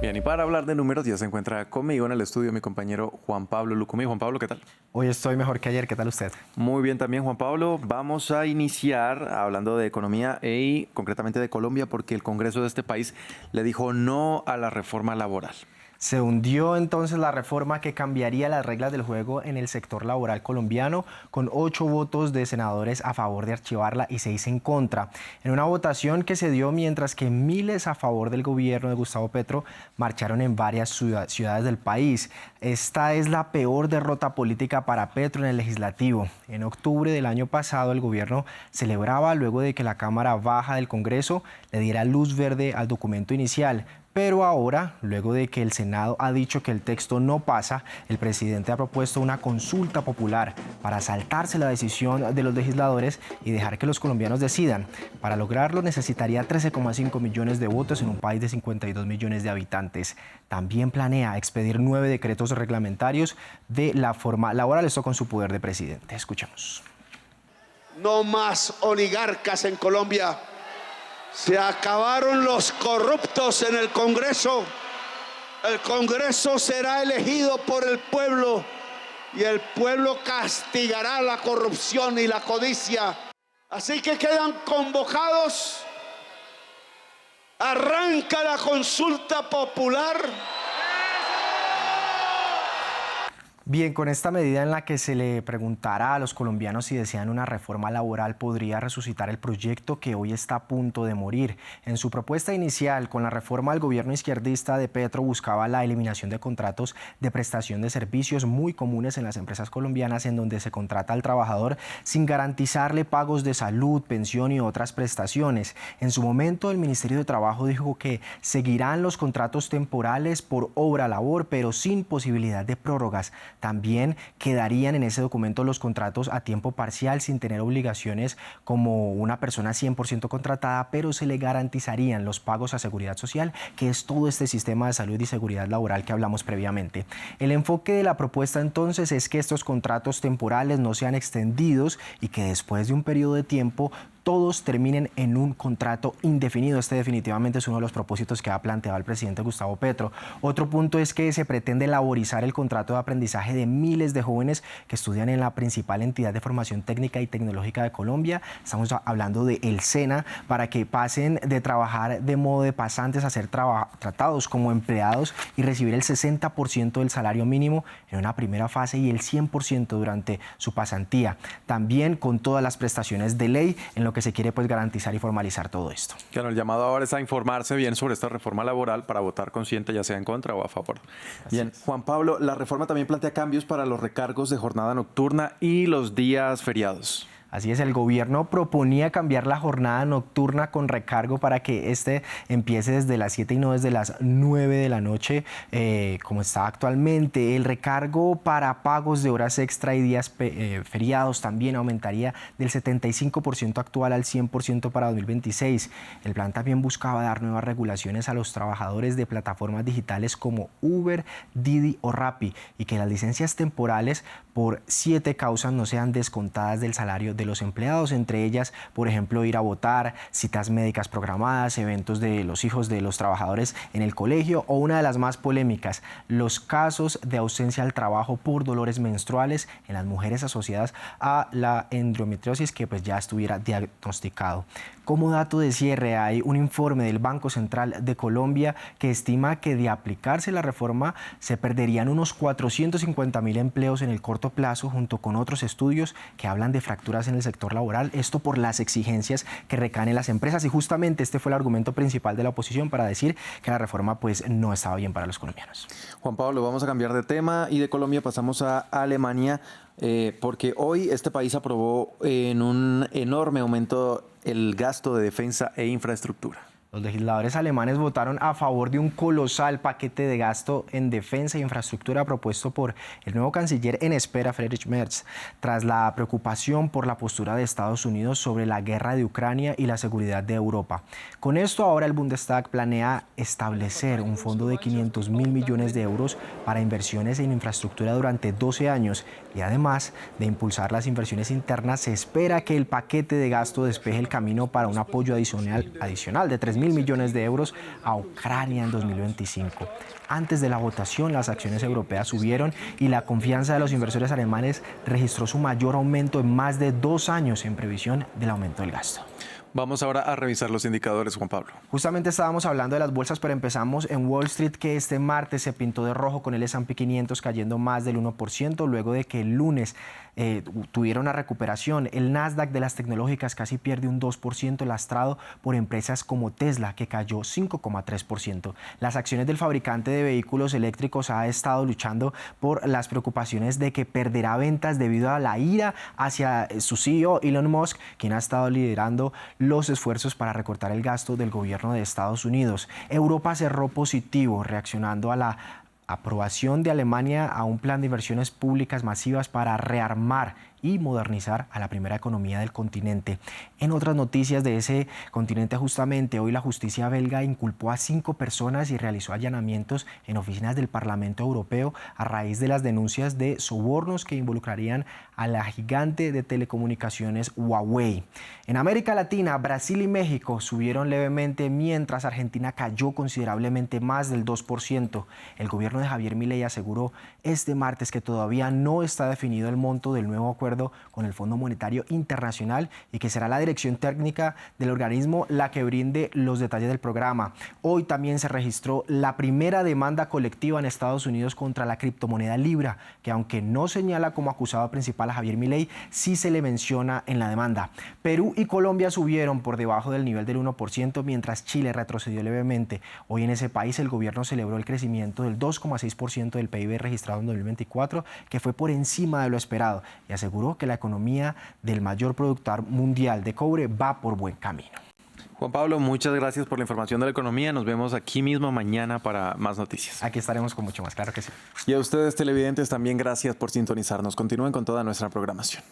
Bien, y para hablar de números ya se encuentra conmigo en el estudio mi compañero Juan Pablo Lucumí. Juan Pablo, ¿qué tal? Hoy estoy mejor que ayer, ¿qué tal usted? Muy bien también, Juan Pablo. Vamos a iniciar hablando de economía y concretamente de Colombia, porque el Congreso de este país le dijo no a la reforma laboral. Se hundió entonces la reforma que cambiaría las reglas del juego en el sector laboral colombiano, con 8 votos de senadores a favor de archivarla y 6 en contra. En una votación que se dio mientras que miles a favor del gobierno de Gustavo Petro marcharon en varias ciudades del país. Esta es la peor derrota política para Petro en el legislativo. En octubre del año pasado el gobierno celebraba luego de que la Cámara Baja del Congreso le diera luz verde al documento inicial. Pero ahora, luego de que el Senado ha dicho que el texto no pasa, el presidente ha propuesto una consulta popular para saltarse la decisión de los legisladores y dejar que los colombianos decidan. Para lograrlo necesitaría 13,5 millones de votos en un país de 52 millones de habitantes. También planea expedir 9 decretos reglamentarios de la forma laboral, esto con su poder de presidente. Escuchemos. No más oligarcas en Colombia. Se acabaron los corruptos en el Congreso. El Congreso será elegido por el pueblo y el pueblo castigará la corrupción y la codicia. Así que quedan convocados. Arranca la consulta popular. Bien, con esta medida en la que se le preguntará a los colombianos si desean una reforma laboral, podría resucitar el proyecto que hoy está a punto de morir. En su propuesta inicial, con la reforma, el gobierno izquierdista de Petro buscaba la eliminación de contratos de prestación de servicios muy comunes en las empresas colombianas, en donde se contrata al trabajador sin garantizarle pagos de salud, pensión y otras prestaciones. En su momento, el Ministerio de Trabajo dijo que seguirán los contratos temporales por obra-labor, pero sin posibilidad de prórrogas. También quedarían en ese documento los contratos a tiempo parcial sin tener obligaciones como una persona 100% contratada, pero se le garantizarían los pagos a seguridad social, que es todo este sistema de salud y seguridad laboral que hablamos previamente. El enfoque de la propuesta entonces es que estos contratos temporales no sean extendidos y que después de un periodo de tiempo todos terminen en un contrato indefinido. Este definitivamente es uno de los propósitos que ha planteado el presidente Gustavo Petro. Otro punto es que se pretende laborizar el contrato de aprendizaje de miles de jóvenes que estudian en la principal entidad de formación técnica y tecnológica de Colombia. Estamos hablando de el SENA, para que pasen de trabajar de modo de pasantes a ser tratados como empleados y recibir el 60% del salario mínimo en una primera fase y el 100% durante su pasantía. También con todas las prestaciones de ley, en lo que se quiere pues garantizar y formalizar todo esto. Claro, el llamado ahora es a informarse bien sobre esta reforma laboral para votar consciente, ya sea en contra o a favor. Bien, Juan Pablo, la reforma también plantea cambios para los recargos de jornada nocturna y los días feriados. Así es, el gobierno proponía cambiar la jornada nocturna con recargo para que este empiece desde las 7 y no desde las 9 de la noche, como está actualmente. El recargo para pagos de horas extra y días feriados también aumentaría del 75% actual al 100% para 2026. El plan también buscaba dar nuevas regulaciones a los trabajadores de plataformas digitales como Uber, Didi o Rappi, y que las licencias temporales por 7 causas no sean descontadas del salario de los empleados, entre ellas, por ejemplo, ir a votar, citas médicas programadas, eventos de los hijos de los trabajadores en el colegio o una de las más polémicas, los casos de ausencia al trabajo por dolores menstruales en las mujeres asociadas a la endometriosis que pues ya estuviera diagnosticado. Como dato de cierre, hay un informe del Banco Central de Colombia que estima que de aplicarse la reforma se perderían unos 450.000 empleos en el corto plazo, junto con otros estudios que hablan de fracturas en el sector laboral, esto por las exigencias que recaen en las empresas, y justamente este fue el argumento principal de la oposición para decir que la reforma pues no estaba bien para los colombianos. Juan Pablo, vamos a cambiar de tema y de Colombia pasamos a Alemania, porque hoy este país aprobó en un enorme aumento el gasto de defensa e infraestructura. Los legisladores alemanes votaron a favor de un colosal paquete de gasto en defensa e infraestructura propuesto por el nuevo canciller en espera, Friedrich Merz, tras la preocupación por la postura de Estados Unidos sobre la guerra de Ucrania y la seguridad de Europa. Con esto, ahora el Bundestag planea establecer un fondo de 500.000 millones de euros para inversiones en infraestructura durante 12 años y además de impulsar las inversiones internas, se espera que el paquete de gasto despeje el camino para un apoyo adicional de 3.000 2.000 millones de euros a Ucrania en 2025. Antes de la votación, las acciones europeas subieron y la confianza de los inversores alemanes registró su mayor aumento en más de 2 años en previsión del aumento del gasto. Vamos ahora a revisar los indicadores, Juan Pablo. Justamente estábamos hablando de las bolsas, pero empezamos en Wall Street, que este martes se pintó de rojo con el S&P 500 cayendo más del 1%, luego de que el lunes tuviera una recuperación. El Nasdaq de las tecnológicas casi pierde un 2%, lastrado por empresas como Tesla, que cayó 5,3%. Las acciones del fabricante de vehículos eléctricos ha estado luchando por las preocupaciones de que perderá ventas debido a la ira hacia su CEO, Elon Musk, quien ha estado liderando los esfuerzos para recortar el gasto del gobierno de Estados Unidos. Europa cerró positivo, reaccionando a la aprobación de Alemania a un plan de inversiones públicas masivas para rearmar y modernizar a la primera economía del continente. En otras noticias de ese continente, justamente hoy la justicia belga inculpó a 5 personas y realizó allanamientos en oficinas del Parlamento Europeo a raíz de las denuncias de sobornos que involucrarían a la gigante de telecomunicaciones Huawei. En América Latina, Brasil y México subieron levemente, mientras Argentina cayó considerablemente, más del 2%. El gobierno de Javier Milei aseguró este martes que todavía no está definido el monto del nuevo acuerdo con el Fondo Monetario Internacional y que será la dirección técnica del organismo la que brinde los detalles del programa. Hoy también se registró la primera demanda colectiva en Estados Unidos contra la criptomoneda Libra, que aunque no señala como acusado principal a Javier Milei, sí se le menciona en la demanda. Perú y Colombia subieron por debajo del nivel del 1%, mientras Chile retrocedió levemente. Hoy en ese país el gobierno celebró el crecimiento del 2,6% del PIB registrado en 2024, que fue por encima de lo esperado, y aseguró que la economía del mayor productor mundial de cobre va por buen camino. Juan Pablo, muchas gracias por la información de la economía. Nos vemos aquí mismo mañana para más noticias. Aquí estaremos con mucho más, claro que sí. Y a ustedes, televidentes, también gracias por sintonizarnos. Continúen con toda nuestra programación.